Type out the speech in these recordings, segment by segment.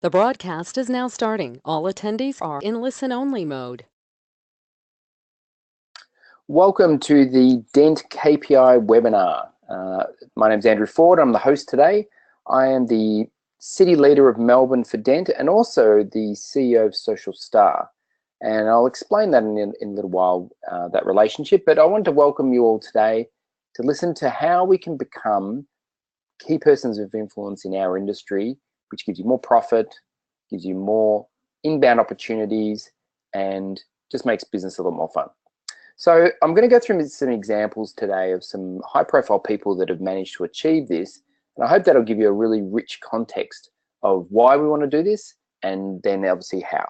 The broadcast is now starting. All attendees are in listen-only mode. Welcome to the Dent KPI webinar. My name is Andrew Ford. I'm the host today. I am the city leader of Melbourne for Dent and also the CEO of Social Star. And I'll explain that in a little while, that relationship. But I want to welcome you all today to listen to how we can become key persons of influence in our industry, which gives you more profit, gives you more inbound opportunities, and just makes business a lot more fun. So I'm going to go through some examples today of some high-profile people that have managed to achieve this, and I hope that'll give you a really rich context of why we want to do this, and then obviously how.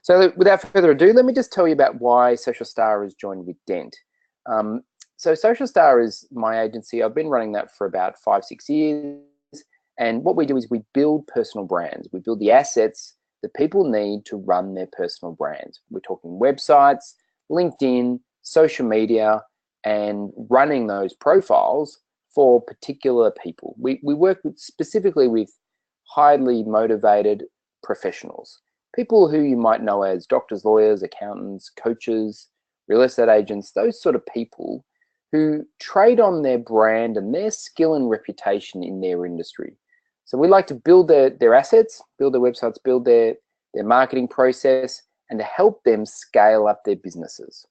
So without further ado, let me just tell you about why Social Star has joined with Dent. So Social Star is my agency. I've been running that for about 5-6 years, and what we do is we build personal brands. We build the assets that people need to run their personal brands. We're talking websites, LinkedIn, social media, and running those profiles for particular people. We work specifically with highly motivated professionals, people who you might know as doctors, lawyers, accountants, coaches, real estate agents, those sort of people who trade on their brand and their skill and reputation in their industry. So we like to build their assets, build their websites, build their marketing process, and to help them scale up their businesses.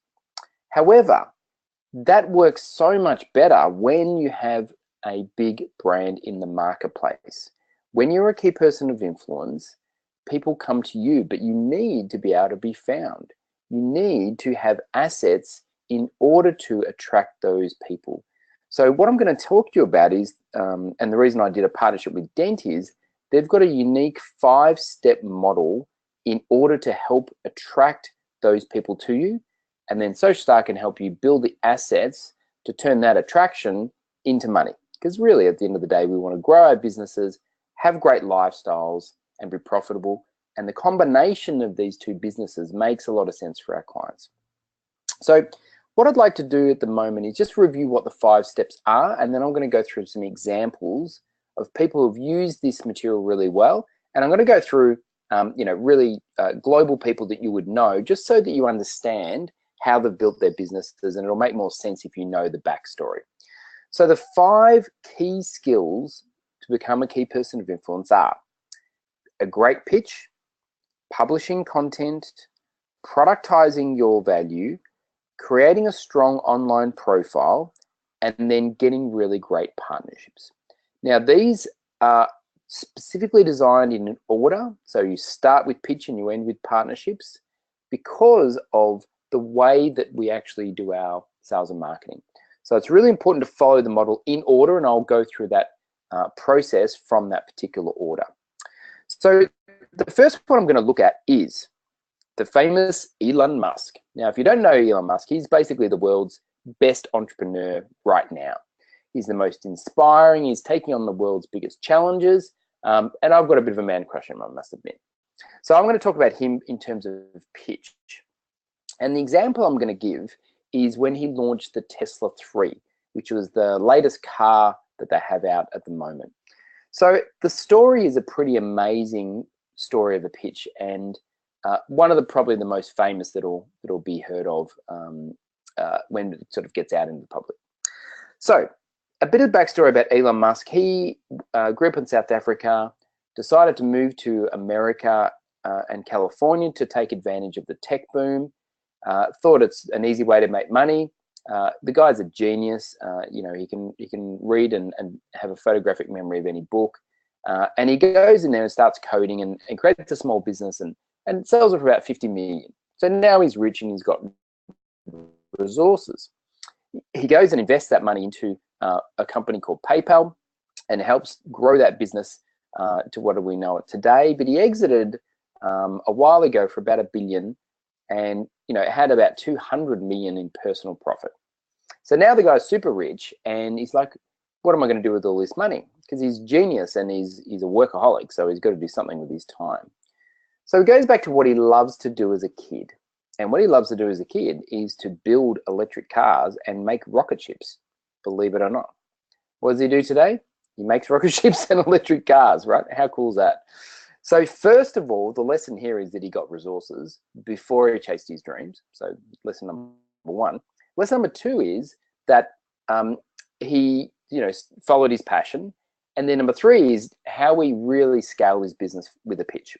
However, that works so much better when you have a big brand in the marketplace. When you're a key person of influence, people come to you, but you need to be able to be found. You need to have assets in order to attract those people. So what I'm going to talk to you about is, and the reason I did a partnership with Dent is, they've got a unique 5-step model in order to help attract those people to you. And then Social Star can help you build the assets to turn that attraction into money. Because really, at the end of the day, we want to grow our businesses, have great lifestyles, and be profitable. And the combination of these two businesses makes a lot of sense for our clients. So what I'd like to do at the moment is just review what the 5 steps are, and then I'm going to go through some examples of people who've used this material really well. And I'm going to go through really global people that you would know, just so that you understand how they've built their businesses, and it'll make more sense if you know the backstory. So the 5 key skills to become a key person of influence are a great pitch, publishing content, productizing your value, creating a strong online profile, and then getting really great partnerships. Now, these are specifically designed in an order. So you start with pitch and you end with partnerships because of the way that we actually do our sales and marketing. So it's really important to follow the model in order, and I'll go through that process from that particular order. So the first one I'm going to look at is the famous Elon Musk. Now, if you don't know Elon Musk, he's basically the world's best entrepreneur right now. He's the most inspiring. He's taking on the world's biggest challenges. And I've got a bit of a man crush on him, I must admit. So I'm going to talk about him in terms of pitch. And the example I'm going to give is when he launched the Tesla 3, which was the latest car that they have out at the moment. So the story is a pretty amazing story of a pitch, and one of probably the most famous that'll be heard of when it sort of gets out into the public. So a bit of backstory about Elon Musk. He grew up in South Africa, decided to move to America and California to take advantage of the tech boom. Thought it's an easy way to make money. The guy's a genius. He can read and have a photographic memory of any book. And he goes in there and starts coding and creates a small business and sells it for about 50 million. So now he's rich and he's got resources. He goes and invests that money into a company called PayPal and helps grow that business to what do we know it today. But he exited a while ago for about $1 billion, and it had about 200 million in personal profit. So now the guy's super rich, and he's like, what am I going to do with all this money? Because he's genius and he's a workaholic, so he's got to do something with his time. So he goes back to what he loves to do as a kid. And what he loves to do as a kid is to build electric cars and make rocket ships, believe it or not. What does he do today? He makes rocket ships and electric cars, right? How cool is that? So first of all, the lesson here is that he got resources before he chased his dreams. So lesson number one. Lesson number two is that he, followed his passion. And then number three is how he really scaled his business with a pitch.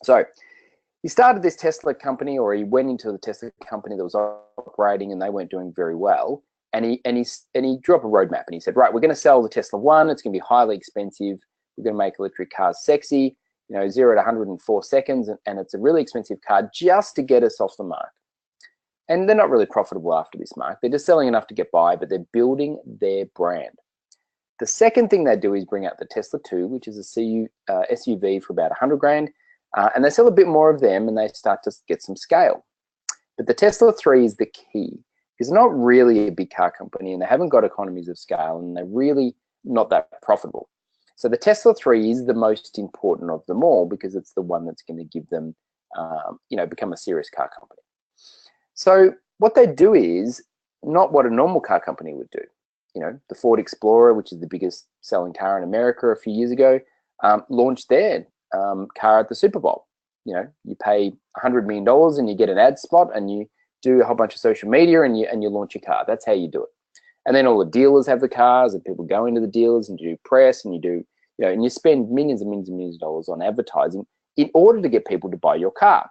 So he started this Tesla company, or he went into the Tesla company that was operating and they weren't doing very well. And he drew up a roadmap and he said, right, we're going to sell the Tesla One. It's going to be highly expensive. We're going to make electric cars sexy, 0 to 100 in 4 seconds. And it's a really expensive car just to get us off the mark. And they're not really profitable after this mark. They're just selling enough to get by, but they're building their brand. The second thing they do is bring out the Tesla 2, which is a SUV for about 100 grand. And they sell a bit more of them and they start to get some scale. But the Tesla 3 is the key, because they're not really a big car company and they haven't got economies of scale and they're really not that profitable. So the Tesla 3 is the most important of them all because it's the one that's going to give them, become a serious car company. So what they do is not what a normal car company would do. The Ford Explorer, which is the biggest selling car in America a few years ago, launched their car at the Super Bowl. You pay $100 million and you get an ad spot and you do a whole bunch of social media and you launch your car. That's how you do it. And then all the dealers have the cars and people go into the dealers and do press and you do, and you spend millions and millions and millions of dollars on advertising in order to get people to buy your car.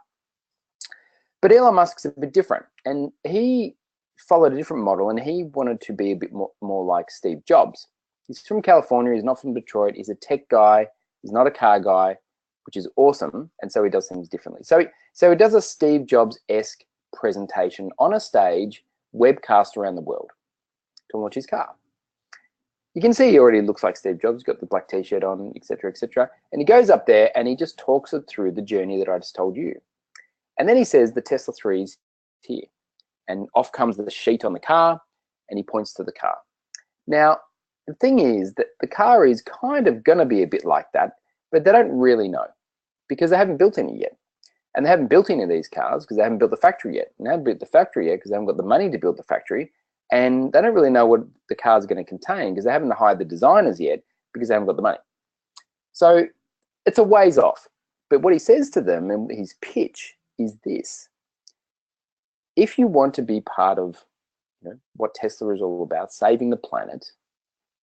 But Elon Musk's a bit different, and he followed a different model, and he wanted to be a bit more like Steve Jobs. He's from California. He's not from Detroit. He's a tech guy. He's not a car guy, which is awesome, and so he does things differently. So he does a Steve Jobs-esque presentation on a stage, webcast around the world to launch his car. You can see he already looks like Steve Jobs. He's got the black t-shirt on, etc., etc. And he goes up there and he just talks it through the journey that I just told you. And then he says the Tesla 3 is here. And off comes the sheet on the car and he points to the car. Now, the thing is that the car is kind of going to be a bit like that, but they don't really know because they haven't built any yet. And they haven't built any of these cars because they haven't built the factory yet. And they haven't built the factory yet because they haven't got the money to build the factory. And they don't really know what the car is going to contain because they haven't hired the designers yet because they haven't got the money. So it's a ways off. But what he says to them in his pitch is this: if you want to be part of what Tesla is all about, saving the planet,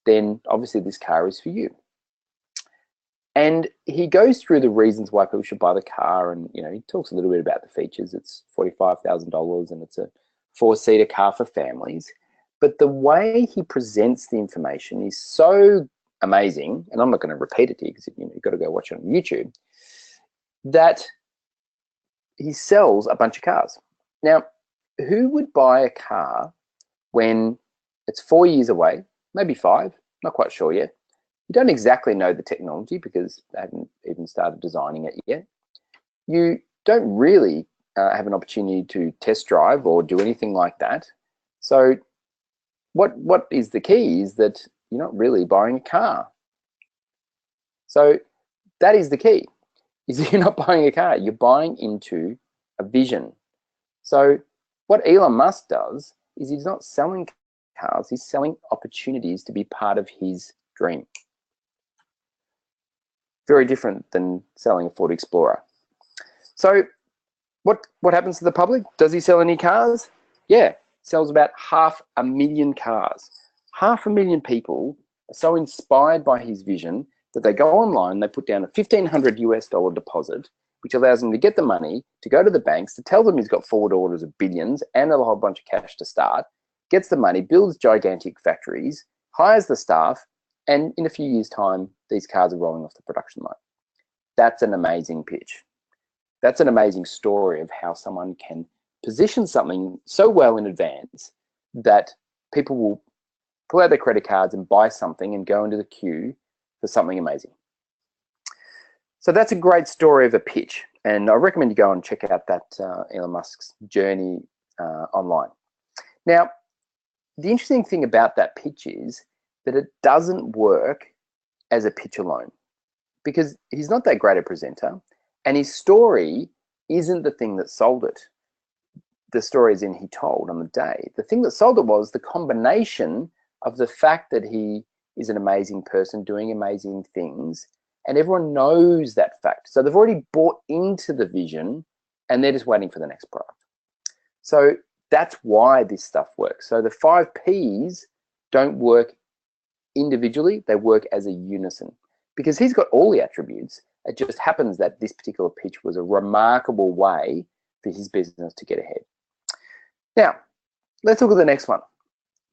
then obviously this car is for you. And he goes through the reasons why people should buy the car, and he talks a little bit about the features. It's $45,000 and it's a 4-seater car for families. But the way he presents the information is so amazing, and I'm not going to repeat it to you because you've got to go watch it on YouTube, that he sells a bunch of cars. Now, who would buy a car when it's 4 years away, maybe 5, not quite sure yet? You don't exactly know the technology because they haven't even started designing it yet. You don't really have an opportunity to test drive or do anything like that. So what is the key is that you're not really buying a car. So that is the key, is you're not buying a car, you're buying into a vision. So what Elon Musk does is he's not selling cars, he's selling opportunities to be part of his dream. Very different than selling a Ford Explorer. So what happens to the public? Does he sell any cars? Yeah, sells about 500,000 cars. 500,000 people are so inspired by his vision that they go online, they put down a $1,500 deposit, which allows him to get the money, to go to the banks, to tell them he's got forward orders of billions and a whole bunch of cash to start, gets the money, builds gigantic factories, hires the staff, and in a few years' time, these cars are rolling off the production line. That's an amazing pitch. That's an amazing story of how someone can position something so well in advance that people will pull out their credit cards and buy something and go into the queue for something amazing. So that's a great story of a pitch. And I recommend you go and check out that Elon Musk's journey online. Now, the interesting thing about that pitch is that it doesn't work as a pitch alone because he's not that great a presenter and his story isn't the thing that sold it. The story is in he told on the day. The thing that sold it was the combination of the fact that he is an amazing person doing amazing things And everyone knows that fact. So they've already bought into the vision and they're just waiting for the next product. So that's why this stuff works. So the 5 Ps don't work individually, they work as a unison because he's got all the attributes. It just happens that this particular pitch was a remarkable way for his business to get ahead. Now, let's look at the next one,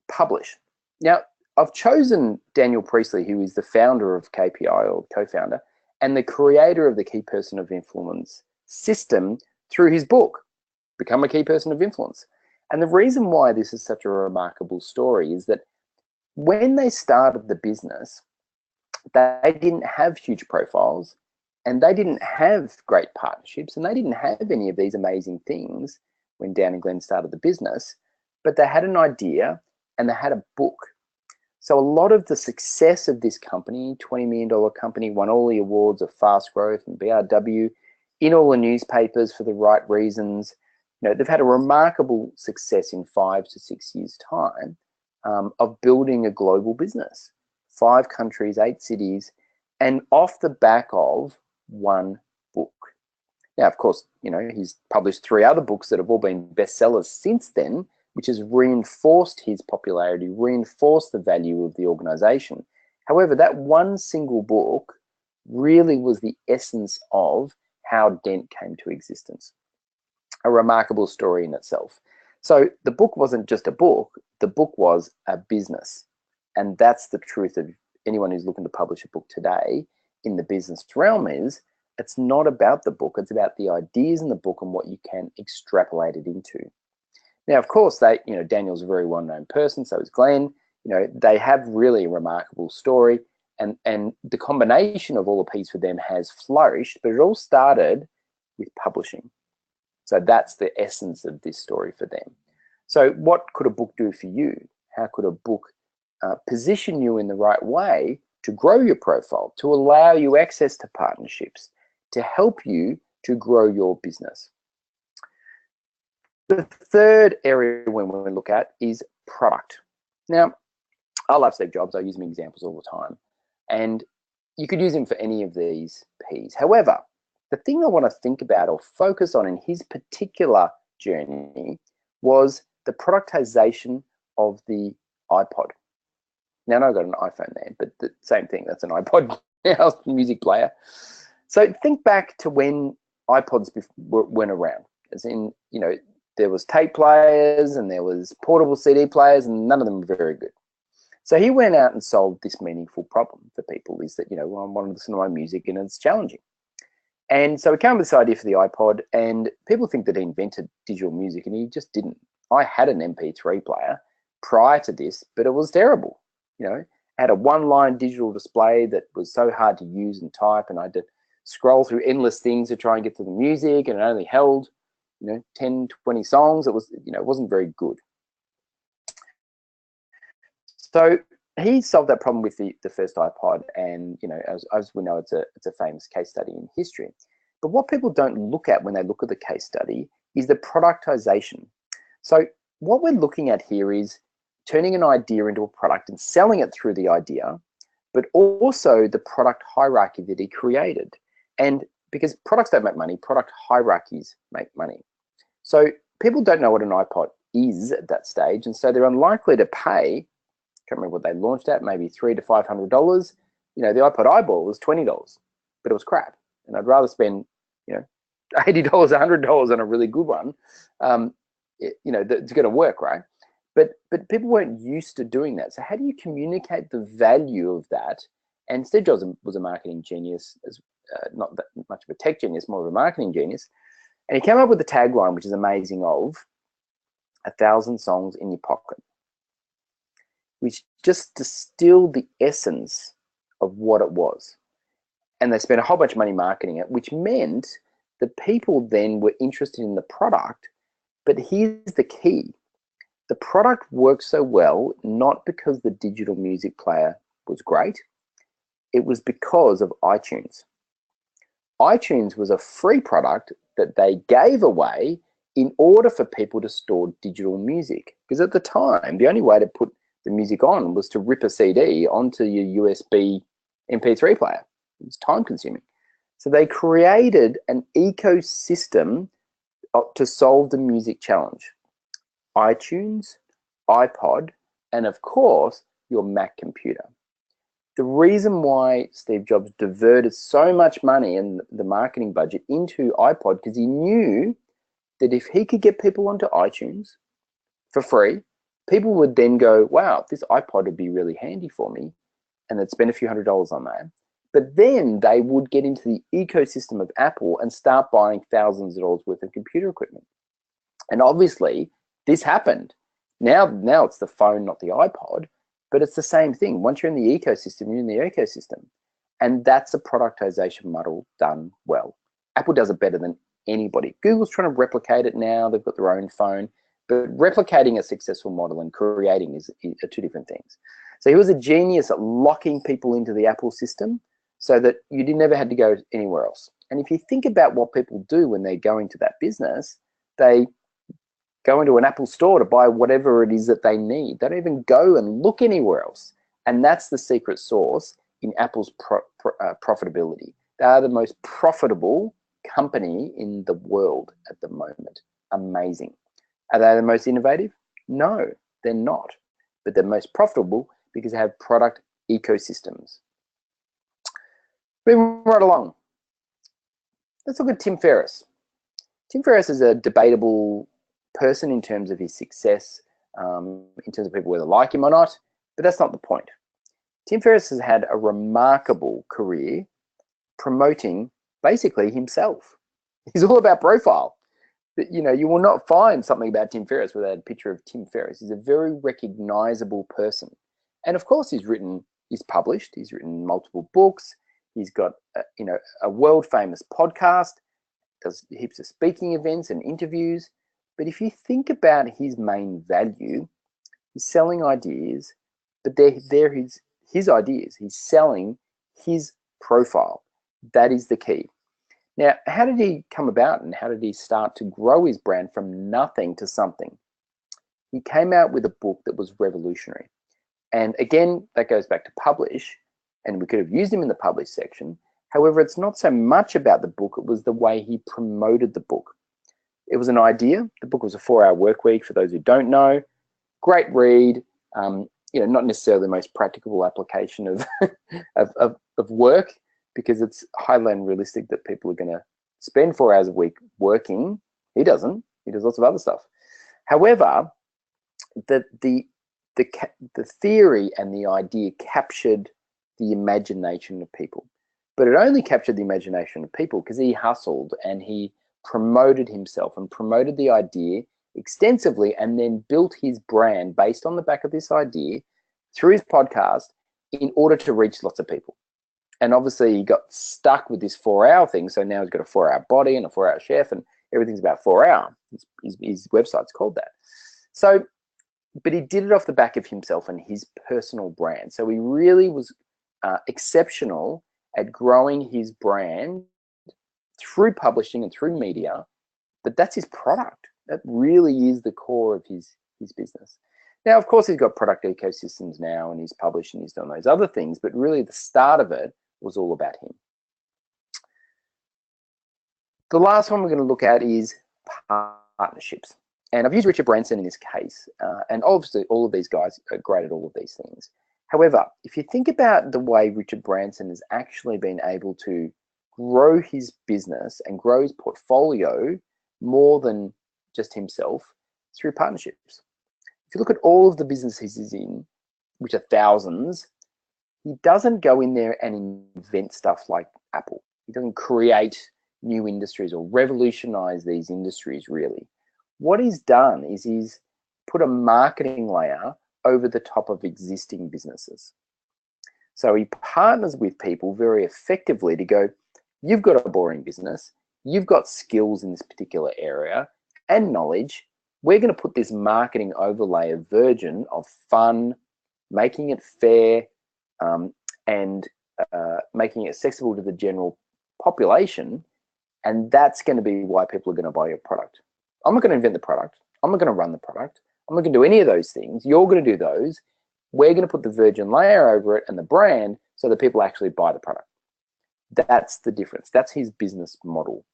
publish. Now, I've chosen Daniel Priestley, who is the founder of KPI or co-founder and the creator of the Key Person of Influence system through his book, Become a Key Person of Influence. And the reason why this is such a remarkable story is that when they started the business, they didn't have huge profiles and they didn't have great partnerships and they didn't have any of these amazing things when Dan and Glenn started the business, but they had an idea and they had a book. So a lot of the success of this company, $20 million company, won all the awards of fast growth and BRW, in all the newspapers for the right reasons. You know, they've had a remarkable success in 5 to 6 years' time of building a global business. 5 countries, 8 cities, and off the back of one book. Now, of course, you know, he's published 3 other books that have all been bestsellers since then, which has reinforced his popularity, reinforced the value of the organization. However, that one single book really was the essence of how Dent came to existence. A remarkable story in itself. So the book wasn't just a book, the book was a business. And that's the truth of anyone who's looking to publish a book today in the business realm is it's not about the book, it's about the ideas in the book and what you can extrapolate it into. Now, of course, Daniel's a very well-known person, so is Glenn. You know, they have really a remarkable story and the combination of all the pieces for them has flourished, but it all started with publishing. So that's the essence of this story for them. So what could a book do for you? How could a book position you in the right way to grow your profile, to allow you access to partnerships, to help you to grow your business? The third area when we look at is product. Now, I love Steve Jobs. I use him examples all the time. And you could use him for any of these Ps. However, the thing I want to think about or focus on in his particular journey was the productization of the iPod. Now, I know I've got an iPhone there, but the same thing, that's an iPod now, music player. So think back to when iPods went around. As in, you know, there was tape players and there was portable CD players and none of them were very good. So he went out and solved this meaningful problem for people is that, you know, well, I want to listen to my music and it's challenging. And so he came up with this idea for the iPod and people think that he invented digital music and he just didn't. I had an MP3 player prior to this, but it was terrible. You know, I had a one-line digital display that was so hard to use and type and I had to scroll through endless things to try and get to the music and it only held, you know, 10, 20 songs. It was, you know, it wasn't very good. So he solved that problem with the first iPod, and you know, as we know, it's a famous case study in history. But what people don't look at when they look at the case study is the productization. So what we're looking at here is turning an idea into a product and selling it through the idea, but also the product hierarchy that he created. And because products don't make money, product hierarchies make money. So people don't know what an iPod is at that stage, and so they're unlikely to pay. Can't remember what they launched at, maybe $300 to $500. You know, the iPod eyeball was $20, but it was crap. And I'd rather spend, you know, $80, $100 on a really good one, you know, it's going to work, right? But people weren't used to doing that. So how do you communicate the value of that? And Steve Jobs was a marketing genius, not that much of a tech genius, more of a marketing genius. And he came up with the tagline, which is amazing, of 1,000 songs in your pocket, which just distilled the essence of what it was. And they spent a whole bunch of money marketing it, which meant that people then were interested in the product. But here's the key. The product worked so well, not because the digital music player was great. It was because of iTunes. iTunes was a free product that they gave away in order for people to store digital music. Because at the time, the only way to put the music on was to rip a CD onto your USB MP3 player. It was time consuming. So they created an ecosystem to solve the music challenge. iTunes, iPod, and of course, your Mac computer. The reason why Steve Jobs diverted so much money in the marketing budget into iPod, because he knew that if he could get people onto iTunes for free, people would then go, wow, this iPod would be really handy for me, and they'd spend a few $100s on that. But then they would get into the ecosystem of Apple and start buying thousands of dollars worth of computer equipment. And obviously, this happened. Now it's the phone, not the iPod, but it's the same thing. Once you're in the ecosystem, you're in the ecosystem. And that's a productization model done well. Apple does it better than anybody. Google's trying to replicate it now. They've got their own phone. But replicating a successful model and creating are two different things. So he was a genius at locking people into the Apple system so that you never had to go anywhere else. And if you think about what people do when they go into that business, they go into an Apple store to buy whatever it is that they need. They don't even go and look anywhere else. And that's the secret sauce in Apple's profitability. They are the most profitable company in the world at the moment. Amazing. Are they the most innovative? No, they're not. But they're most profitable because they have product ecosystems. Moving right along. Let's look at Tim Ferriss. Tim Ferriss is a debatable person in terms of his success, in terms of people whether like him or not, but that's not the point. Tim Ferriss has had a remarkable career promoting basically himself. He's all about profile. But, you will not find something about Tim Ferriss without a picture of Tim Ferriss. He's a very recognizable person. And of course, he's published, he's written multiple books, he's got a world famous podcast, does heaps of speaking events and interviews. But if you think about his main value, he's selling ideas, but they're his ideas. He's selling his profile. That is the key. Now, how did he come about and how did he start to grow his brand from nothing to something? He came out with a book that was revolutionary. And again, that goes back to publish, and we could have used him in the publish section. However, it's not so much about the book, it was the way he promoted the book. It was an idea. The book was a 4-hour work week, for those who don't know. Great read, not necessarily the most practicable application of, of work, because it's highly unrealistic that people are going to spend 4 hours a week working. He doesn't. He does lots of other stuff. However, the theory and the idea captured the imagination of people. But it only captured the imagination of people because he hustled and he promoted himself and promoted the idea extensively and then built his brand based on the back of this idea through his podcast in order to reach lots of people. And obviously he got stuck with this 4-hour thing. So now he's got a 4-hour body and a 4-hour chef and everything's about 4 hour. His website's called that. So, but he did it off the back of himself and his personal brand. So he really was exceptional at growing his brand through publishing and through media, but that's his product. That really is the core of his business. Now, of course, he's got product ecosystems now and he's published and he's done those other things, but really the start of it was all about him. The last one we're going to look at is partnerships. And I've used Richard Branson in this case, and obviously all of these guys are great at all of these things. However, if you think about the way Richard Branson has actually been able to grow his business and grow his portfolio more than just himself through partnerships. If you look at all of the businesses he's in, which are thousands, he doesn't go in there and invent stuff like Apple. He doesn't create new industries or revolutionize these industries, really. What he's done is he's put a marketing layer over the top of existing businesses. So he partners with people very effectively to go, you've got a boring business, you've got skills in this particular area and knowledge. We're going to put this marketing overlay of Virgin of fun, making it fair, and making it accessible to the general population. And that's going to be why people are going to buy your product. I'm not going to invent the product. I'm not going to run the product. I'm not going to do any of those things. You're going to do those. We're going to put the Virgin layer over it and the brand so that people actually buy the product. That's the difference. That's his business model.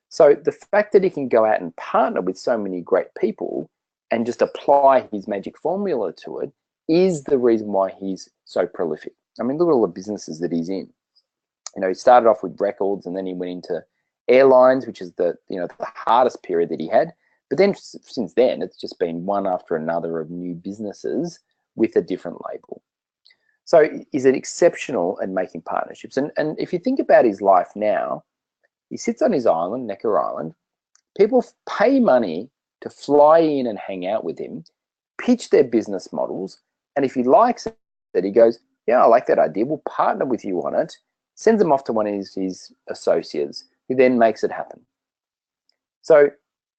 So the fact that he can go out and partner with so many great people and just apply his magic formula to it is the reason why he's so prolific. I mean, look at all the businesses that he's in. He started off with records, and then he went into airlines, which is the hardest period that he had. But then since then, it's just been one after another of new businesses with a different label. So he's an exceptional at making partnerships. And if you think about his life now, he sits on his island, Necker Island. People pay money to fly in and hang out with him, pitch their business models. And if he likes it, he goes, yeah, I like that idea. We'll partner with you on it. Sends them off to one of his associates, who then makes it happen. So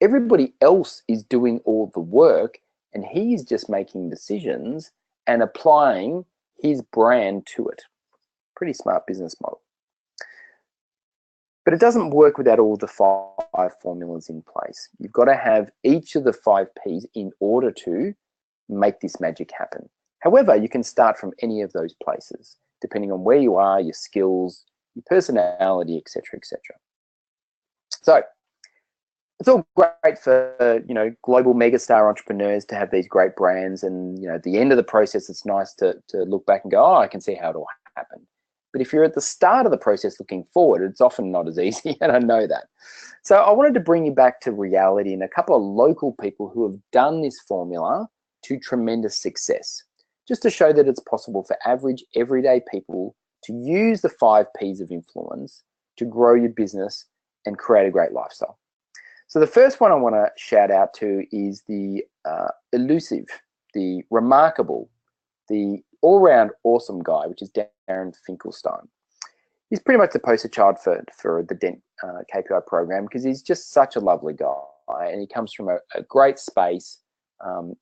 everybody else is doing all the work, and he's just making decisions and applying his brand to it. Pretty smart business model. But it doesn't work without all the 5 formulas in place. You've got to have each of the 5 Ps in order to make this magic happen. However, you can start from any of those places, depending on where you are, your skills, your personality, etc., etc. So it's all great for global megastar entrepreneurs to have these great brands, and at the end of the process, it's nice to look back and go, oh, I can see how it all happened. But if you're at the start of the process looking forward, it's often not as easy, and I know that. So I wanted to bring you back to reality and a couple of local people who have done this formula to tremendous success, just to show that it's possible for average, everyday people to use the 5 Ps of influence to grow your business and create a great lifestyle. So the first one I want to shout out to is the elusive, the remarkable, the all-round awesome guy, which is Darren Finkelstein. He's pretty much the poster child for the Dent KPI program, because he's just such a lovely guy, and he comes from a great space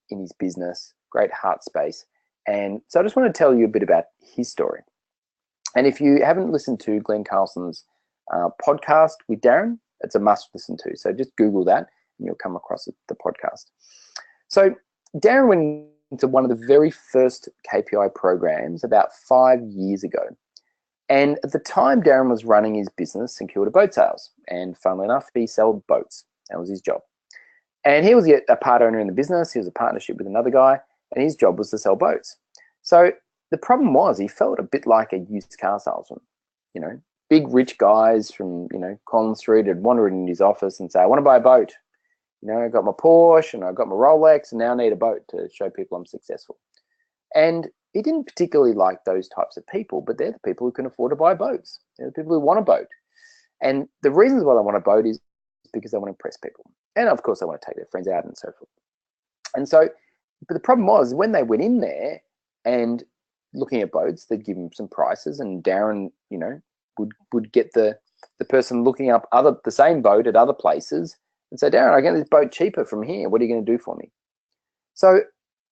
in his business, great heart space. And so I just want to tell you a bit about his story. And if you haven't listened to Glenn Carlson's podcast with Darren, it's a must listen to. So just Google that and you'll come across the podcast. So Darren went into one of the very first KPI programs about 5 years ago. And at the time, Darren was running his business, St Kilda Boat Sales. And funnily enough, he sold boats. That was his job. And he was a part owner in the business. He was a partnership with another guy, and his job was to sell boats. So the problem was he felt a bit like a used car salesman. Big rich guys from, Collins Street had wandered into his office and say, I want to buy a boat. I got my Porsche and I got my Rolex and now I need a boat to show people I'm successful. And he didn't particularly like those types of people, but they're the people who can afford to buy boats. They're the people who want a boat. And the reasons why they want a boat is because they want to impress people. And of course, they want to take their friends out and so forth. And so, but the problem was when they went in there and looking at boats, they'd give them some prices, and Darren, would get the person looking up the same boat at other places and say, Darren, I get this boat cheaper from here. What are you going to do for me? So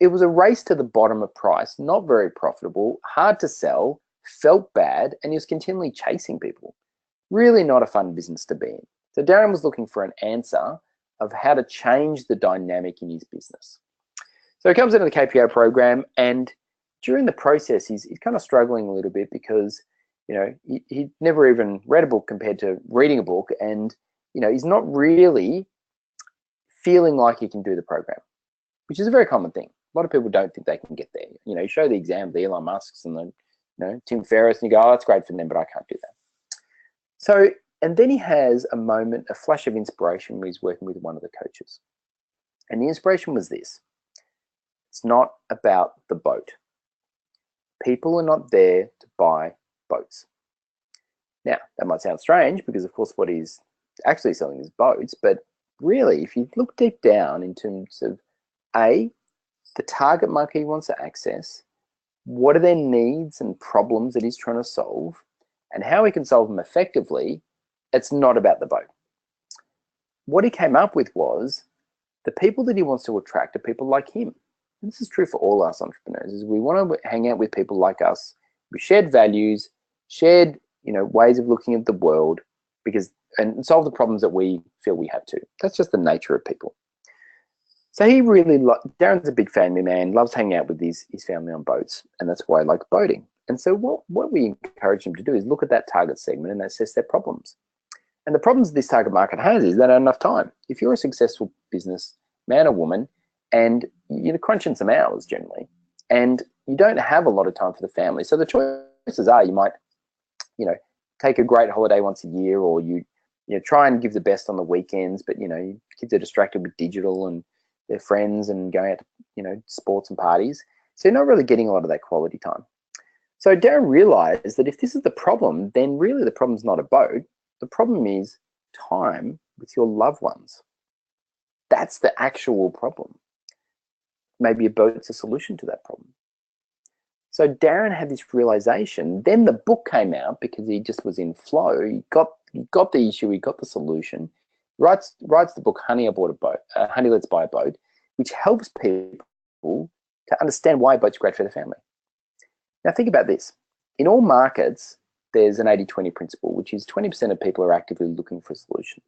it was a race to the bottom of price, not very profitable, hard to sell, felt bad, and he was continually chasing people. Really not a fun business to be in. So Darren was looking for an answer of how to change the dynamic in his business. So he comes into the KPI program, and during the process, he's kind of struggling a little bit because he'd never even read a book compared to reading a book, and he's not really feeling like he can do the program, which is a very common thing. A lot of people don't think they can get there. You show the exam, the Elon Musks and the Tim Ferriss, and you go, oh, that's great for them, but I can't do that. So, and then he has a moment, a flash of inspiration, where he's working with one of the coaches, and the inspiration was this: it's not about the boat. People are not there to buy boats. Now, that might sound strange because, of course, what he's actually selling is boats, but really, if you look deep down in terms of A, the target market he wants to access, what are their needs and problems that he's trying to solve, and how he can solve them effectively, it's not about the boat. What he came up with was the people that he wants to attract are people like him. And this is true for all us entrepreneurs, is we want to hang out with people like us, with shared values, shared ways of looking at the world, and solve the problems that we feel we have to. That's just the nature of people. So he really Darren's a big family man, loves hanging out with his family on boats, and that's why he likes boating. And so what we encourage them to do is look at that target segment and assess their problems. And the problems this target market has is they don't have enough time. If you're a successful business man or woman and you're crunching some hours generally, and you don't have a lot of time for the family, so the choices are you might, take a great holiday once a year, or you try and give the best on the weekends, but kids are distracted with digital and their friends and going out to sports and parties, so you're not really getting a lot of that quality time. So Darren realized that if this is the problem, then really the problem's not a boat. The problem is time with your loved ones. That's the actual problem. Maybe a boat's a solution to that problem. So Darren had this realization. Then the book came out because he just was in flow. He got the issue. He got the solution. Writes the book Honey, I Bought a Boat. Honey, Let's Buy a Boat, which helps people to understand why a boat's great for their family. Now think about this. In all markets, there's an 80-20 principle, which is 20% of people are actively looking for a solution.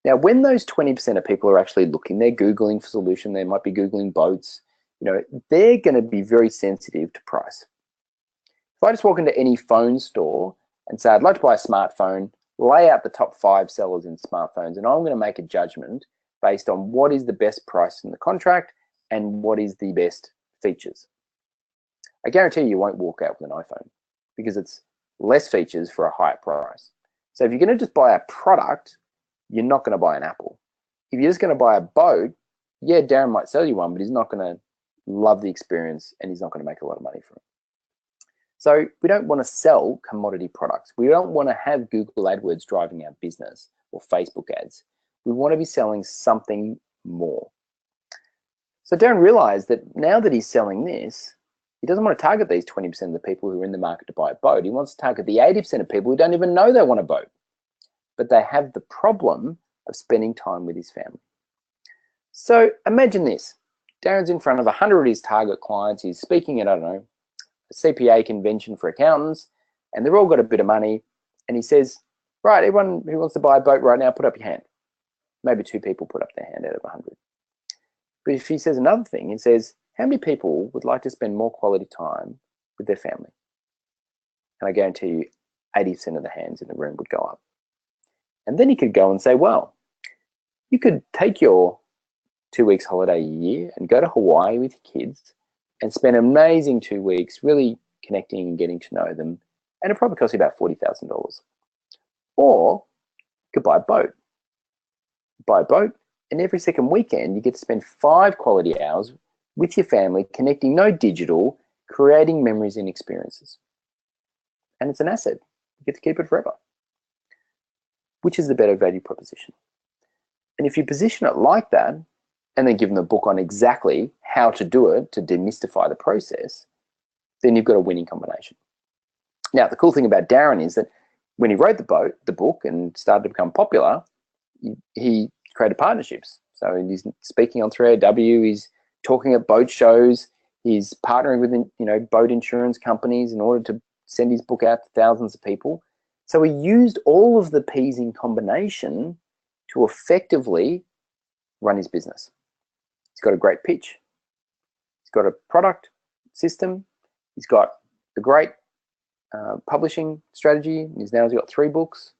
Now, when those 20% of people are actually looking, they're Googling for a solution, they might be Googling boats, they're going to be very sensitive to price. If I just walk into any phone store and say, I'd like to buy a smartphone, lay out the top 5 sellers in smartphones, and I'm going to make a judgment based on what is the best price in the contract and what is the best features. I guarantee you won't walk out with an iPhone because it's less features for a higher price. So if you're going to just buy a product, you're not going to buy an Apple. If you're just going to buy a boat, yeah, Darren might sell you one, but he's not going to love the experience and he's not going to make a lot of money from it. So we don't want to sell commodity products. We don't want to have Google AdWords driving our business or Facebook ads. We want to be selling something more. So Darren realized that now that he's selling this, he doesn't want to target these 20% of the people who are in the market to buy a boat. He wants to target the 80% of people who don't even know they want a boat, but they have the problem of spending time with his family. So imagine this. Darren's in front of 100 of his target clients. He's speaking at, I don't know, a CPA convention for accountants, and they've all got a bit of money. And he says, right, everyone who wants to buy a boat right now, put up your hand. Maybe 2 people put up their hand out of 100. But if he says another thing, he says, how many people would like to spend more quality time with their family? And I guarantee you 80% of the hands in the room would go up. And then he could go and say, well, you could take your 2 weeks holiday a year and go to Hawaii with your kids and spend an amazing 2 weeks really connecting and getting to know them. And it probably costs you about $40,000. Or you could buy a boat. Buy a boat, and every second weekend you get to spend 5 quality hours with your family, connecting, no digital, creating memories and experiences. And it's an asset. You get to keep it forever. Which is the better value proposition? And if you position it like that, and then give them a book on exactly how to do it to demystify the process, then you've got a winning combination. Now, the cool thing about Darren is that when he wrote the book and started to become popular, he created partnerships. So he's speaking on 3AW, he's talking at boat shows, he's partnering with boat insurance companies in order to send his book out to thousands of people. So he used all of the P's in combination to effectively run his business. He's got a great pitch. He's got a product system. He's got a great publishing strategy. He's got 3 books.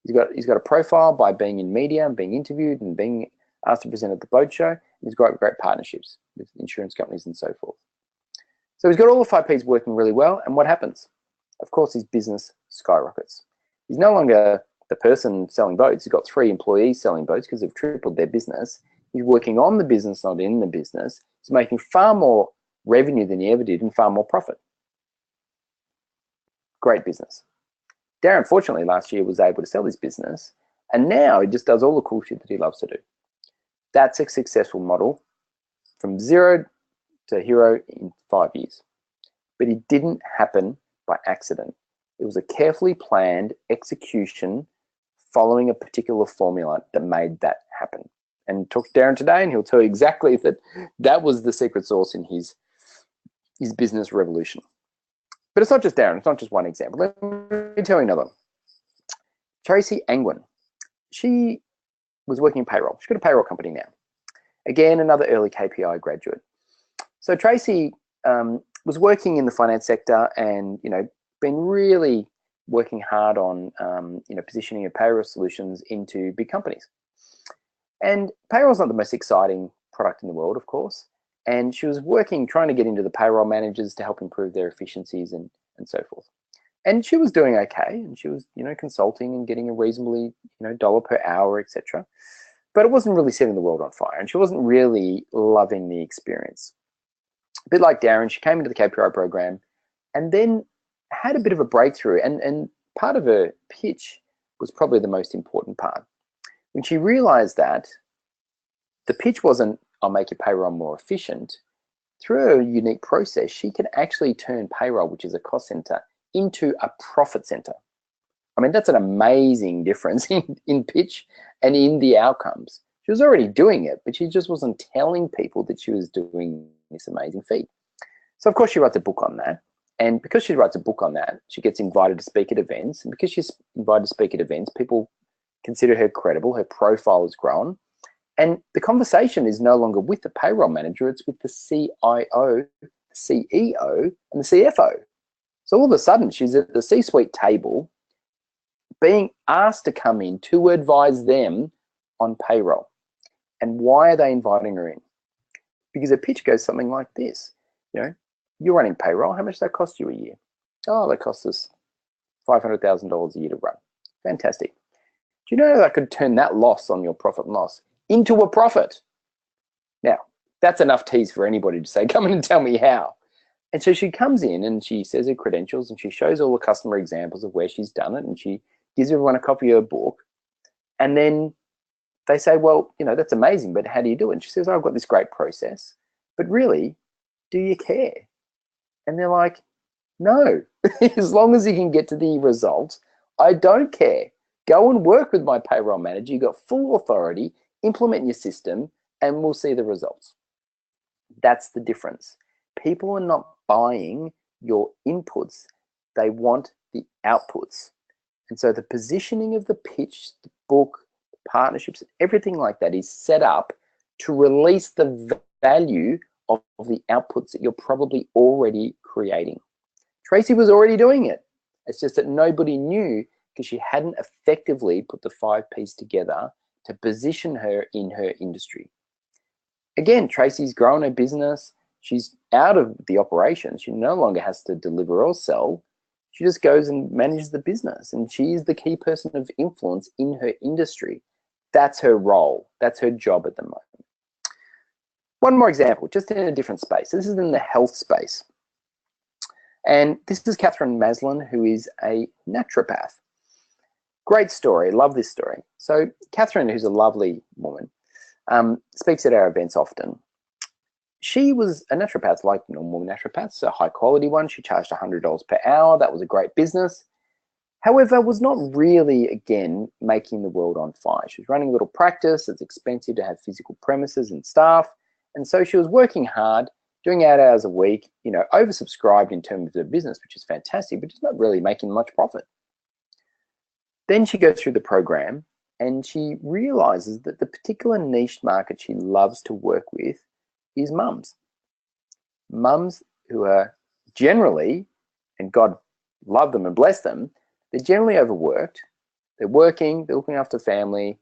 He's got a profile by being in media and being interviewed and being asked to present at the boat show. He's got great partnerships with insurance companies and so forth. So he's got all the 5 Ps working really well. And what happens? Of course, his business skyrockets. He's no longer the person selling boats. He's got 3 employees selling boats because they've tripled their business. He's working on the business, not in the business. He's making far more revenue than he ever did and far more profit. Great business. Darren, fortunately, last year was able to sell his business, and now he just does all the cool shit that he loves to do. That's a successful model from 0 to hero in 5 years. But it didn't happen by accident. It was a carefully planned execution following a particular formula that made that happen. And talk to Darren today, and he'll tell you exactly that was the secret sauce in his business revolution. But it's not just Darren. It's not just one example. Let me tell you another one. Tracy Angwin. She was working in payroll. She's got a payroll company now. Again, another early KPI graduate. So Tracy was working in the finance sector and, been really working hard on, positioning her payroll solutions into big companies. And payroll is not the most exciting product in the world, of course. And she was working, trying to get into the payroll managers to help improve their efficiencies and so forth. And she was doing okay, and she was, consulting and getting a reasonably, dollar per hour, etc. But it wasn't really setting the world on fire, and she wasn't really loving the experience. A bit like Darren, she came into the KPI program and then had a bit of a breakthrough, and part of her pitch was probably the most important part. When she realized that the pitch wasn't, I'll make your payroll more efficient, through a unique process, she can actually turn payroll, which is a cost center, into a profit center. I mean, that's an amazing difference in pitch and in the outcomes. She was already doing it, but she just wasn't telling people that she was doing this amazing feat. So of course she writes a book on that. And because she writes a book on that, she gets invited to speak at events. And because she's invited to speak at events, people consider her credible, her profile has grown. And the conversation is no longer with the payroll manager, it's with the CIO, the CEO, and the CFO. So all of a sudden, she's at the C-suite table being asked to come in to advise them on payroll. And why are they inviting her in? Because her pitch goes something like this. You're running payroll. How much does that cost you a year? Oh, that costs us $500,000 a year to run. Fantastic. Do you know that I could turn that loss on your profit and loss into a profit? Now, that's enough tease for anybody to say, come in and tell me how. And so she comes in and she says her credentials and she shows all the customer examples of where she's done it, and she gives everyone a copy of her book. And then they say, well, that's amazing, but how do you do it? And she says, oh, I've got this great process, but really, do you care? And they're like, no, as long as you can get to the results, I don't care. Go and work with my payroll manager. You've got full authority, implement your system, and we'll see the results. That's the difference. People are not buying your inputs. They want the outputs. And so the positioning of the pitch, the book, the partnerships, everything like that is set up to release the value of the outputs that you're probably already creating. Tracy was already doing it. It's just that nobody knew because she hadn't effectively put the 5 Ps together to position her in her industry. Again, Tracy's grown her business. She's out of the operation. She no longer has to deliver or sell. She just goes and manages the business, and she's the key person of influence in her industry. That's her role. That's her job at the moment. One more example, just in a different space. This is in the health space. And this is Catherine Maslin, who is a naturopath. Great story. Love this story. So Catherine, who's a lovely woman, speaks at our events often. She was a naturopath like normal naturopaths, a high quality one. She charged $100 per hour. That was a great business. However, was not really, again, making the world on fire. She was running a little practice. It's expensive to have physical premises and staff. And so she was working hard, doing 8 hours a week, oversubscribed in terms of the business, which is fantastic, but just not really making much profit. Then she goes through the program and she realizes that the particular niche market she loves to work with is mums. Mums who are generally, and God love them and bless them, they're generally overworked. They're working, they're looking after family,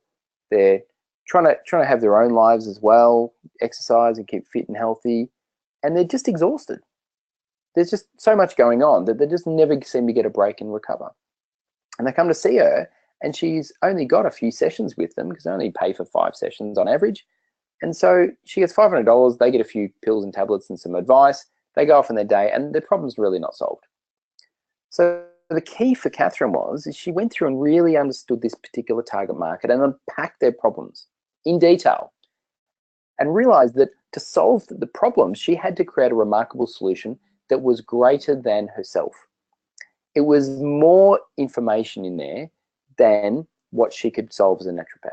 they're trying to have their own lives as well, exercise and keep fit and healthy, and they're just exhausted. There's just so much going on that they just never seem to get a break and recover. And they come to see her, and she's only got a few sessions with them because they only pay for 5 sessions on average. And so she gets $500, they get a few pills and tablets and some advice, they go off in their day, and the problem's really not solved. So the key for Catherine is she went through and really understood this particular target market and unpacked their problems in detail and realized that to solve the problems, she had to create a remarkable solution that was greater than herself. It was more information in there than what she could solve as a naturopath.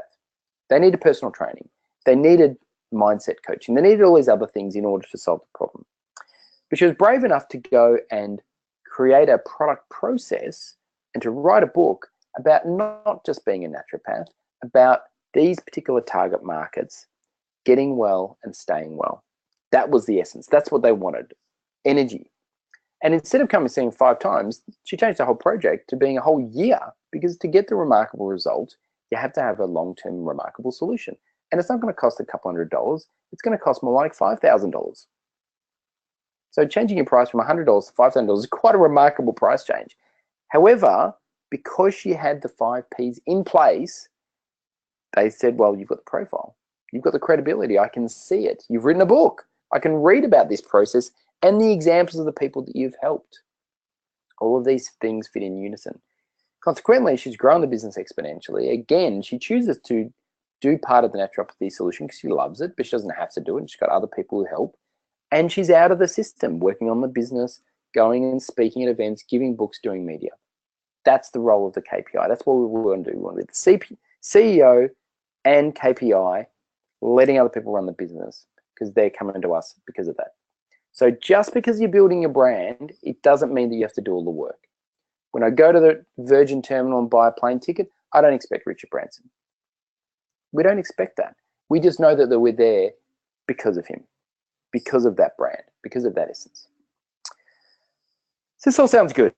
They needed personal training. They needed mindset coaching. They needed all these other things in order to solve the problem. But she was brave enough to go and create a product process and to write a book about not just being a naturopath, about these particular target markets getting well and staying well. That was the essence. That's what they wanted. Energy, And instead of coming and seeing 5 times, she changed the whole project to being a whole year, because to get the remarkable result, you have to have a long-term remarkable solution. And it's not going to cost a couple $100. It's going to cost more like $5,000. So changing your price from $100 to $5,000 is quite a remarkable price change. However, because she had the 5 Ps in place, they said, well, you've got the profile, you've got the credibility, I can see it, you've written a book, I can read about this process and the examples of the people that you've helped. All of these things fit in unison. Consequently, she's grown the business exponentially. Again, she chooses to do part of the naturopathy solution because she loves it, but she doesn't have to do it. She's got other people who help. And she's out of the system, working on the business, going and speaking at events, giving books, doing media. That's the role of the KPI. That's what we want to do. We want to be the CEO and KPI, letting other people run the business, because they're coming to us because of that. So just because you're building a brand, it doesn't mean that you have to do all the work. When I go to the Virgin Terminal and buy a plane ticket, I don't expect Richard Branson. We don't expect that. We just know that we're there because of him, because of that brand, because of that essence. So this all sounds good.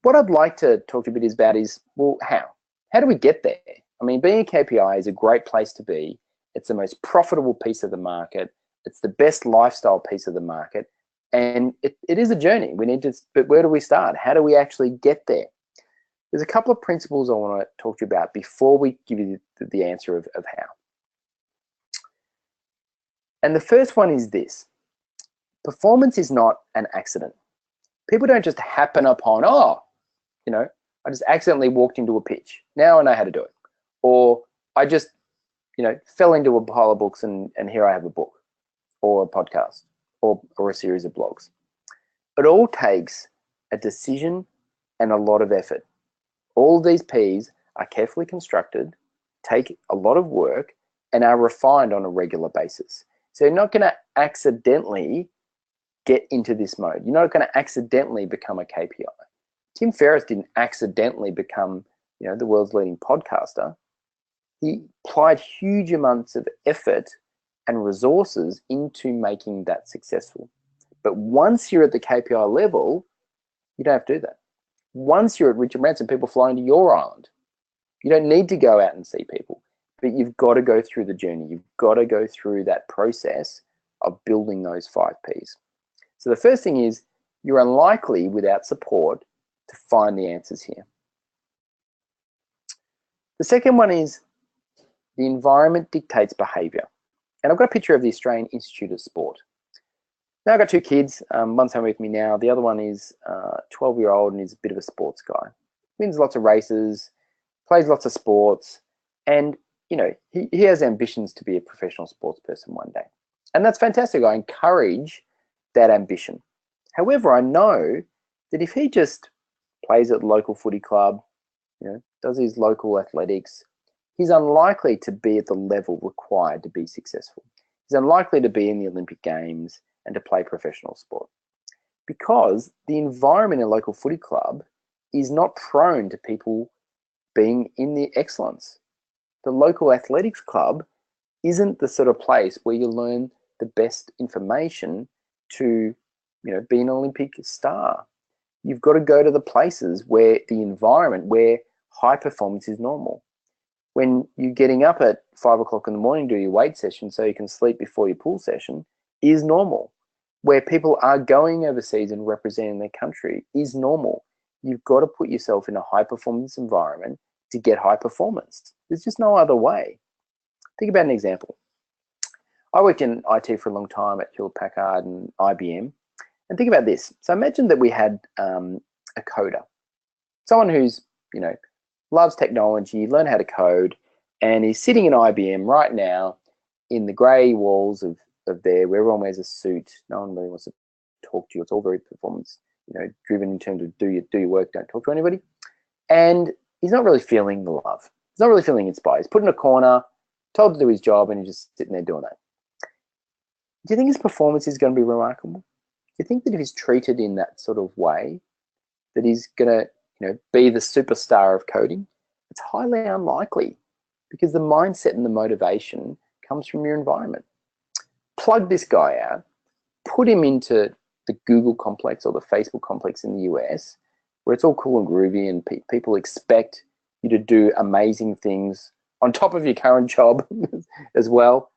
What I'd like to talk to you a bit about is, well, how? How do we get there? I mean, being a KPI is a great place to be. It's the most profitable piece of the market. It's the best lifestyle piece of the market. And it is a journey. We need to, but where do we start? How do we actually get there? There's a couple of principles I want to talk to you about before we give you the answer of how. And the first one is this: performance is not an accident. People don't just happen upon, oh, you know, I just accidentally walked into a pitch, now I know how to do it. Or I just, you know, fell into a pile of books and here I have a book or a podcast or a series of blogs. It all takes a decision and a lot of effort. All these Ps are carefully constructed, take a lot of work, and are refined on a regular basis. So you're not going to accidentally get into this mode. You're not going to accidentally become a KPI. Tim Ferriss didn't accidentally become, you know, the world's leading podcaster. He applied huge amounts of effort and resources into making that successful. But once you're at the KPI level, you don't have to do that. Once you're at Richard Branson, people fly into your island. You don't need to go out and see people, but you've got to go through the journey. You've got to go through that process of building those 5 Ps. So the first thing is, you're unlikely without support to find the answers here. The second one is, the environment dictates behavior. And I've got a picture of the Australian Institute of Sport. Now I've got 2 kids, one's home with me now, the other one is 12-year-old and is a bit of a sports guy. Wins lots of races, plays lots of sports, and you know, he has ambitions to be a professional sports person one day. And that's fantastic. I encourage that ambition. However, I know that if he just plays at the local footy club, you know, does his local athletics, he's unlikely to be at the level required to be successful. He's unlikely to be in the Olympic Games and to play professional sport, because the environment in a local footy club is not prone to people being in the excellence. The local athletics club isn't the sort of place where you learn the best information to, you know, be an Olympic star. You've got to go to the places where the environment, where high performance is normal. When you're getting up at 5 o'clock in the morning to do your weight session so you can sleep before your pool session is normal. Where people are going overseas and representing their country is normal. You've got to put yourself in a high performance environment to get high performance. There's just no other way. Think about an example. I worked in IT for a long time at Hewlett Packard and IBM. And think about this. So imagine that we had a coder, someone who's, you know, loves technology, learn how to code, and he's sitting in IBM right now in the grey walls of there, where everyone wears a suit. No one really wants to talk to you. It's all very performance, you know, driven in terms of do your work, don't talk to anybody. And he's not really feeling the love. He's not really feeling inspired. He's put in a corner, told to do his job, and he's just sitting there doing that. Do you think his performance is going to be remarkable? Do you think that if he's treated in that sort of way, that he's going to, you know, be the superstar of coding? It's highly unlikely, because the mindset and the motivation comes from your environment. Plug this guy out, put him into the Google complex or the Facebook complex in the US, where it's all cool and groovy and people expect you to do amazing things on top of your current job as well.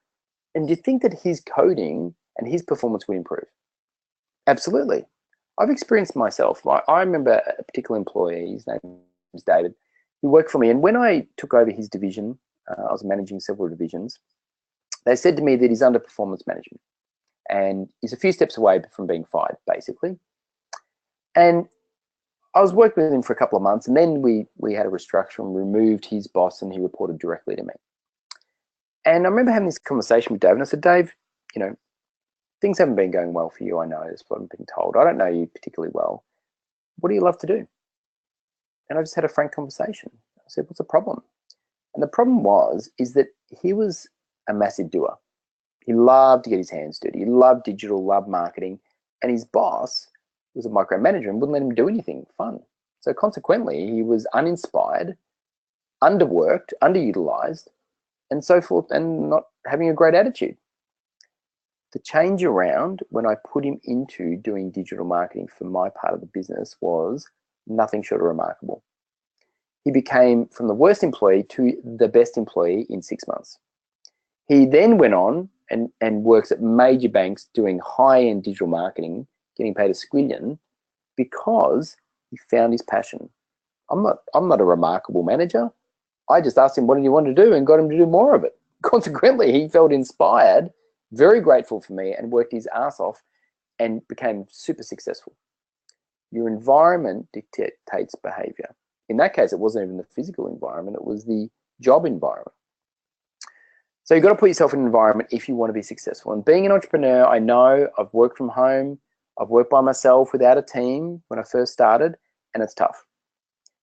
And you think that his coding and his performance would improve? Absolutely. I've experienced myself. I remember a particular employee, his name was David, who worked for me. And when I took over his division, I was managing several divisions, they said to me that he's under performance management and he's a few steps away from being fired, basically. And I was working with him for a couple of months, and then we had a restructure and removed his boss, and he reported directly to me. And I remember having this conversation with Dave, and I said, Dave, you know, things haven't been going well for you. I know that's what I'm being told. I don't know you particularly well. What do you love to do? And I just had a frank conversation. I said, what's the problem? And the problem is that he was a massive doer. He loved to get his hands dirty. He loved digital, loved marketing. And his boss was a micromanager and wouldn't let him do anything fun. So consequently, he was uninspired, underworked, underutilized, and so forth, and not having a great attitude. The change around when I put him into doing digital marketing for my part of the business was nothing short of remarkable. He became from the worst employee to the best employee in 6 months. He then went on and works at major banks doing high-end digital marketing, getting paid a squillion because he found his passion. I'm not a remarkable manager. I just asked him, what did you want to do, and got him to do more of it. Consequently, he felt inspired, very grateful for me, and worked his ass off and became super successful. Your environment dictates behavior. In that case, it wasn't even the physical environment, it was the job environment. So you've got to put yourself in an environment if you want to be successful. And being an entrepreneur, I know I've worked from home, I've worked by myself without a team when I first started, and it's tough.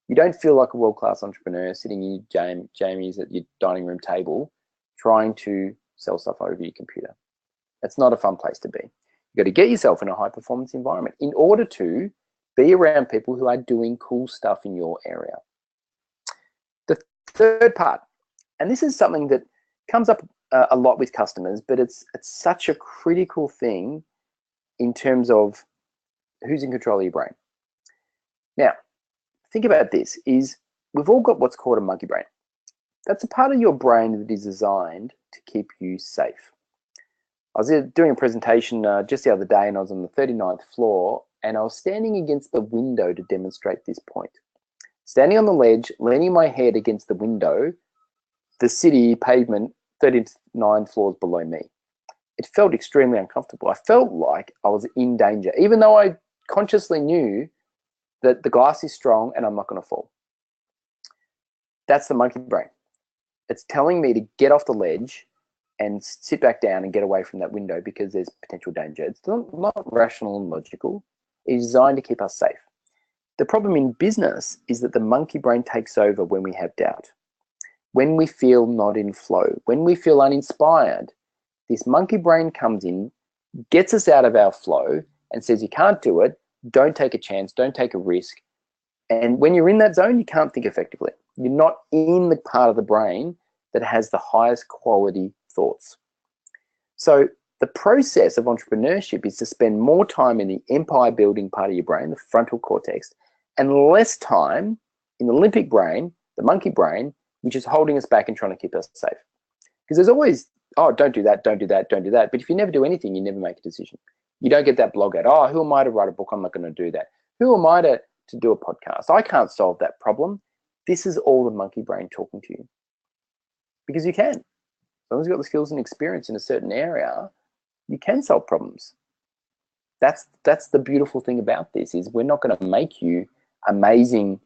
You don't feel like a world-class entrepreneur sitting in Jamie's at your dining room table trying to sell stuff over your computer. It's not a fun place to be. You've got to get yourself in a high-performance environment in order to be around people who are doing cool stuff in your area. The third part, and this is something that comes up a lot with customers, but it's such a critical thing in terms of who's in control of your brain. Now, think about this, is we've all got what's called a monkey brain. That's a part of your brain that is designed to keep you safe. I was doing a presentation just the other day, and I was on the 39th floor, and I was standing against the window to demonstrate this point. Standing on the ledge, leaning my head against the window, the city pavement 39 floors below me. It felt extremely uncomfortable. I felt like I was in danger, even though I consciously knew that the glass is strong and I'm not going to fall. That's the monkey brain. It's telling me to get off the ledge and sit back down and get away from that window because there's potential danger. It's not rational and logical. It's designed to keep us safe. The problem in business is that the monkey brain takes over when we have doubt, when we feel not in flow, when we feel uninspired. This monkey brain comes in, gets us out of our flow and says, you can't do it, don't take a chance, don't take a risk. And when you're in that zone, you can't think effectively. You're not in the part of the brain that has the highest quality thoughts. So the process of entrepreneurship is to spend more time in the empire building part of your brain, the frontal cortex, and less time in the limbic brain, the monkey brain, which is holding us back and trying to keep us safe. Because there's always, oh, don't do that, don't do that, don't do that. But if you never do anything, you never make a decision. You don't get that blog out. Oh, who am I to write a book? I'm not going to do that. Who am I to do a podcast? I can't solve that problem. This is all the monkey brain talking to you. Because you can. As long as you've got the skills and experience in a certain area, you can solve problems. That's the beautiful thing about this, is we're not going to make you amazing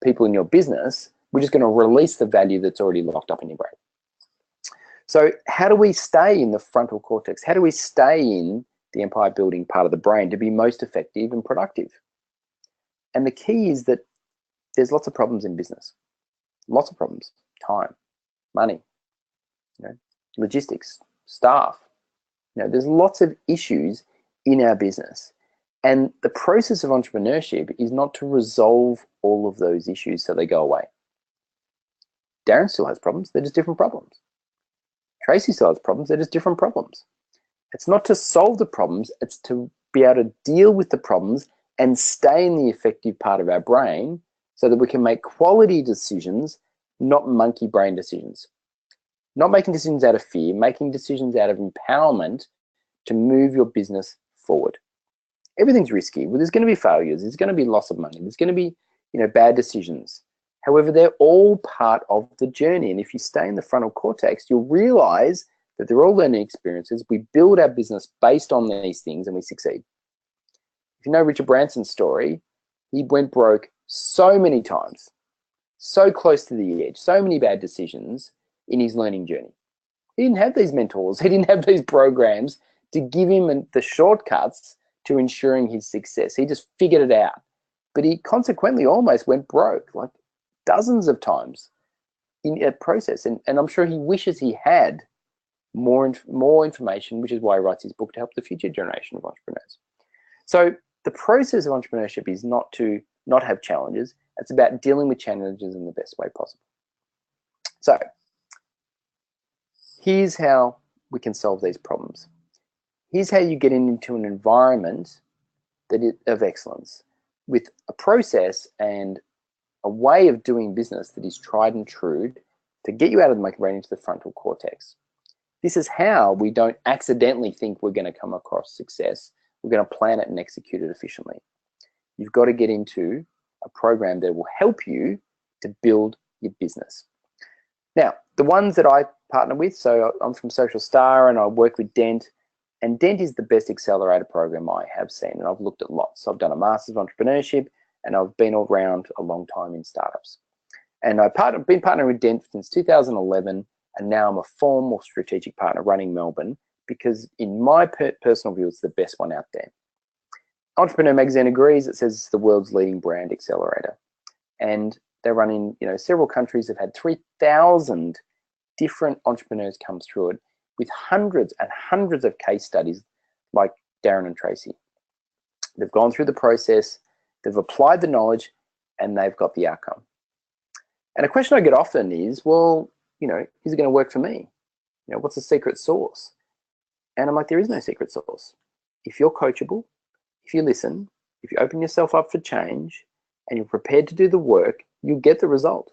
people in your business. We're just going to release the value that's already locked up in your brain. So how do we stay in the frontal cortex? How do we stay in the empire building part of the brain to be most effective and productive? And the key is that there's lots of problems in business. Lots of problems. Time, money, logistics, staff. There's lots of issues in our business. And the process of entrepreneurship is not to resolve all of those issues so they go away. Darren still has problems. They're just different problems. Tracy still has problems. They're just different problems. It's not to solve the problems. It's to be able to deal with the problems and stay in the effective part of our brain so that we can make quality decisions, not monkey brain decisions. Not making decisions out of fear, making decisions out of empowerment to move your business forward. Everything's risky. Well, there's going to be failures. There's going to be loss of money. There's going to be, bad decisions. However, they're all part of the journey. And if you stay in the frontal cortex, you'll realize that they're all learning experiences. We build our business based on these things and we succeed. If you know Richard Branson's story, he went broke so many times, so close to the edge, so many bad decisions in his learning journey. He didn't have these mentors. He didn't have these programs to give him the shortcuts to ensuring his success. He just figured it out. But he consequently almost went broke like dozens of times in a process. And I'm sure he wishes he had more information, which is why he writes his book to help the future generation of entrepreneurs. So the process of entrepreneurship is not to not have challenges. It's about dealing with challenges in the best way possible. So here's how we can solve these problems. Here's how you get into an environment of excellence with a process and a way of doing business that is tried and true to get you out of the monkey brain into the frontal cortex. This is how we don't accidentally think we're going to come across success. We're going to plan it and execute it efficiently. You've got to get into a program that will help you to build your business. Now, the ones that I partner with, so I'm from Social Star and I work with Dent, and Dent is the best accelerator program I have seen, and I've looked at lots. So I've done a Master's of Entrepreneurship, and I've been all around a long time in startups. And I've been partnering with Dent since 2011, and now I'm a formal strategic partner running Melbourne because in my personal view, it's the best one out there. Entrepreneur Magazine agrees. It says it's the world's leading brand accelerator. And they're running, several countries have had 3,000 different entrepreneurs come through it with hundreds and hundreds of case studies like Darren and Tracy. They've gone through the process, they've applied the knowledge, and they've got the outcome. And a question I get often is, well, is it going to work for me? What's the secret sauce? And I'm like, there is no secret sauce. If you're coachable, if you listen, if you open yourself up for change, and you're prepared to do the work, you'll get the result.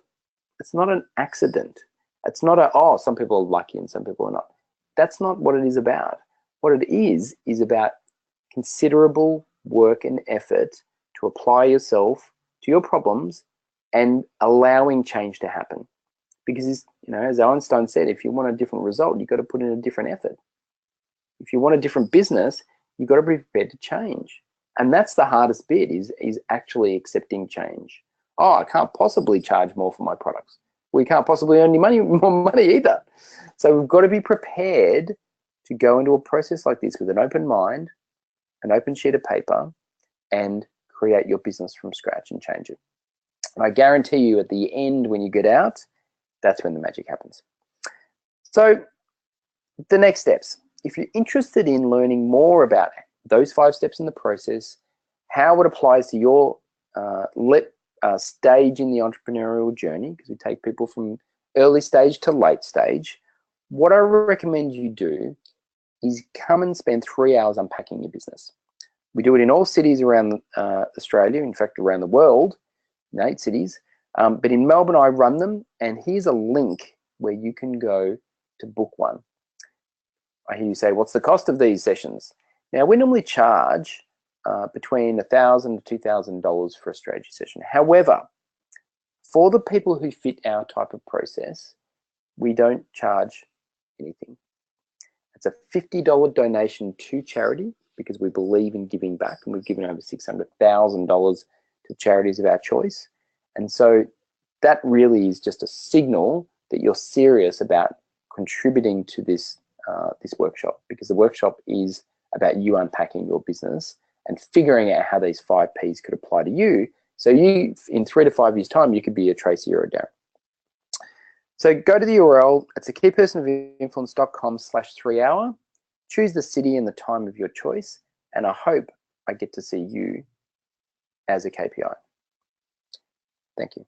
It's not an accident. It's not some people are lucky and some people are not. That's not what it is about. What it is about considerable work and effort to apply yourself to your problems and allowing change to happen. Because, as Einstein said, if you want a different result, you've got to put in a different effort. If you want a different business, you've got to be prepared to change. And that's the hardest bit is actually accepting change. I can't possibly charge more for my products. We can't possibly earn more money either. So we've got to be prepared to go into a process like this with an open mind, an open sheet of paper, and create your business from scratch and change it. And I guarantee you at the end when you get out, that's when the magic happens. So the next steps. If you're interested in learning more about those 5 steps in the process, how it applies to your stage in the entrepreneurial journey, because we take people from early stage to late stage, what I recommend you do is come and spend 3 hours unpacking your business. We do it in all cities around Australia, in fact, around the world, in 8 cities. But in Melbourne, I run them, and here's a link where you can go to book one. I hear you say, what's the cost of these sessions? Now, we normally charge between $1,000 to $2,000 for a strategy session. However, for the people who fit our type of process, we don't charge anything. It's a $50 donation to charity because we believe in giving back, and we've given over $600,000 to charities of our choice. And so that really is just a signal that you're serious about contributing to this workshop, because the workshop is about you unpacking your business and figuring out how these 5 Ps could apply to you. So you, in 3 to 5 years' time, you could be a Tracy or a Darren. So go to the URL. It's akeypersonofinfluence.com/3hour. Choose the city and the time of your choice, and I hope I get to see you as a KPI. Thank you.